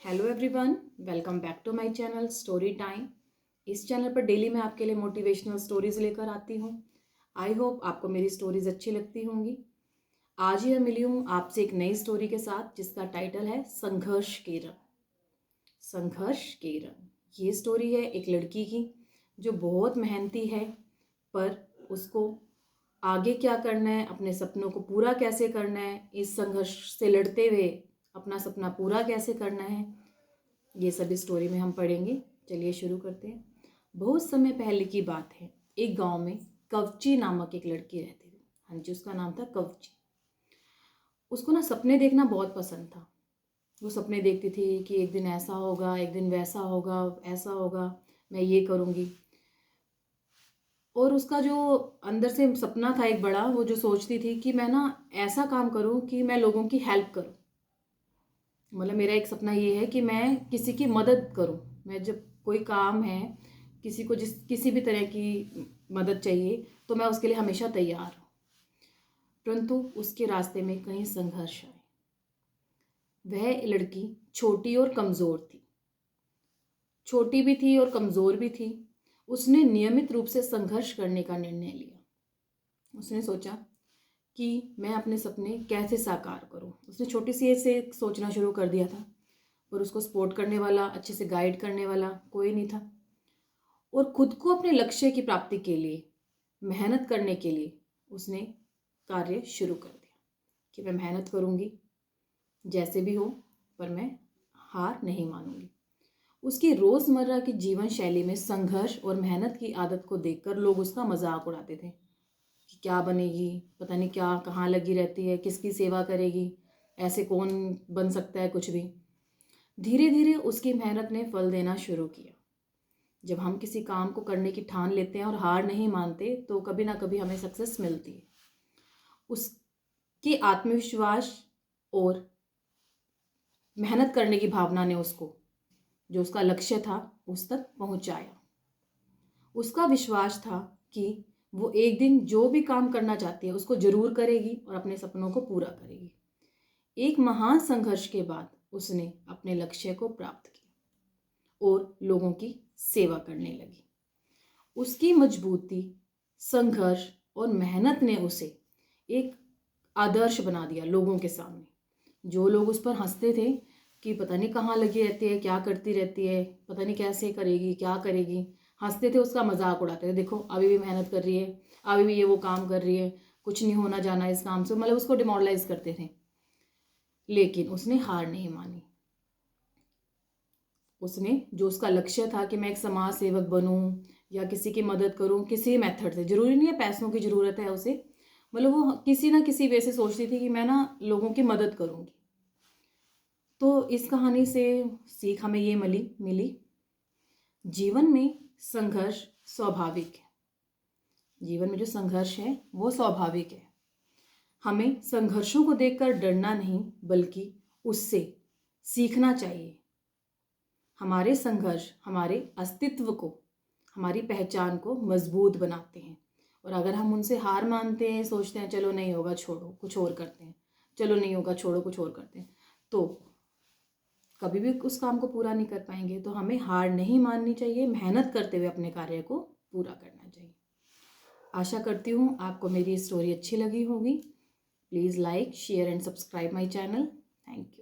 Hello everyone, welcome back to my channel story time. इस channel पर daily मैं आपके लिए मोटिवेशनल स्टोरीज लेकर आती हूँ। आई होप आपको मेरी स्टोरीज अच्छी लगती होंगी। आज ही मैं मिली हूँ आपसे एक नई स्टोरी के साथ जिसका टाइटल है संघर्ष के रंग। संघर्ष के रंग ये स्टोरी है एक लड़की की जो बहुत मेहनती है, पर उसको आगे क्या करना है, अपने सपनों को पूरा कैसे करना है, इस संघर्ष से लड़ते हुए अपना सपना पूरा कैसे करना है, ये सब इस स्टोरी में हम पढ़ेंगे। चलिए शुरू करते हैं। बहुत समय पहले की बात है। एक गांव में कवची नामक एक लड़की रहती थी। हाँ जी, उसका नाम था कवची। उसको ना सपने देखना बहुत पसंद था। वो सपने देखती थी कि एक दिन ऐसा होगा, एक दिन वैसा होगा, ऐसा होगा, मैं ये करूँगी। और उसका जो अंदर से सपना था एक बड़ा, वो जो सोचती थी कि मैं ना ऐसा काम करूँ कि मैं लोगों की हेल्प करूँ। मतलब मेरा एक सपना ये है कि मैं किसी की मदद करूं। मैं जब कोई काम है, किसी को किसी भी तरह की मदद चाहिए तो मैं उसके लिए हमेशा तैयार हूँ। परंतु उसके रास्ते में कई संघर्ष आए। वह लड़की छोटी और कमज़ोर थी। छोटी भी थी और कमज़ोर भी थी। उसने नियमित रूप से संघर्ष करने का निर्णय लिया। उसने सोचा कि मैं अपने सपने कैसे साकार करूं। उसने छोटी सी एज से सोचना शुरू कर दिया था, और उसको सपोर्ट करने वाला, अच्छे से गाइड करने वाला कोई नहीं था। और खुद को अपने लक्ष्य की प्राप्ति के लिए मेहनत करने के लिए उसने कार्य शुरू कर दिया कि मैं मेहनत करूँगी जैसे भी हो, पर मैं हार नहीं मानूंगी। उसकी रोज़मर्रा की जीवन शैली में संघर्ष और मेहनत की आदत को देखकर लोग उसका मजाक उड़ाते थे कि क्या बनेगी, पता नहीं क्या कहाँ लगी रहती है, किसकी सेवा करेगी, ऐसे कौन बन सकता है कुछ भी। धीरे धीरे उसकी मेहनत ने फल देना शुरू किया। जब हम किसी काम को करने की ठान लेते हैं और हार नहीं मानते तो कभी ना कभी हमें सक्सेस मिलती है। उसके आत्मविश्वास और मेहनत करने की भावना ने उसको, जो उसका लक्ष्य था, उस तक पहुंचाया। उसका विश्वास था कि वो एक दिन जो भी काम करना चाहती है उसको जरूर करेगी और अपने सपनों को पूरा करेगी। एक महान संघर्ष के बाद उसने अपने लक्ष्य को प्राप्त किया और लोगों की सेवा करने लगी। उसकी मजबूती, संघर्ष और मेहनत ने उसे एक आदर्श बना दिया लोगों के सामने। जो लोग उस पर हंसते थे कि पता नहीं कहाँ लगी रहती है, क्या करती रहती है, पता नहीं कैसे करेगी, क्या करेगी, हंसते थे, उसका मजाक उड़ाते थे। देखो अभी भी मेहनत कर रही है, अभी भी ये वो काम कर रही है, कुछ नहीं होना जाना इस काम से, मतलब उसको डिमोरलाइज करते थे। लेकिन उसने हार नहीं मानी। उसने जो उसका लक्ष्य था कि मैं एक समाज सेवक बनूं या किसी की मदद करूं, किसी मेथड से, जरूरी नहीं है पैसों की ज़रूरत है उसे, मतलब वो किसी ना किसी वे से सोचती थी कि मैं ना लोगों की मदद करूंगी। तो इस कहानी से सीख हमें ये मिली जीवन में संघर्ष स्वाभाविक है। जीवन में जो संघर्ष है वो स्वाभाविक है। हमें संघर्षों को देखकर डरना नहीं, बल्कि उससे सीखना चाहिए। हमारे संघर्ष हमारे अस्तित्व को, हमारी पहचान को मजबूत बनाते हैं। और अगर हम उनसे हार मानते हैं, सोचते हैं चलो नहीं होगा छोड़ो कुछ और करते हैं, चलो नहीं होगा छोड़ो कुछ और करते हैं, तो कभी भी उस काम को पूरा नहीं कर पाएंगे। तो हमें हार नहीं माननी चाहिए, मेहनत करते हुए अपने कार्य को पूरा करना चाहिए। आशा करती हूँ आपको मेरी स्टोरी अच्छी लगी होगी। Please like, share and subscribe my channel. Thank you.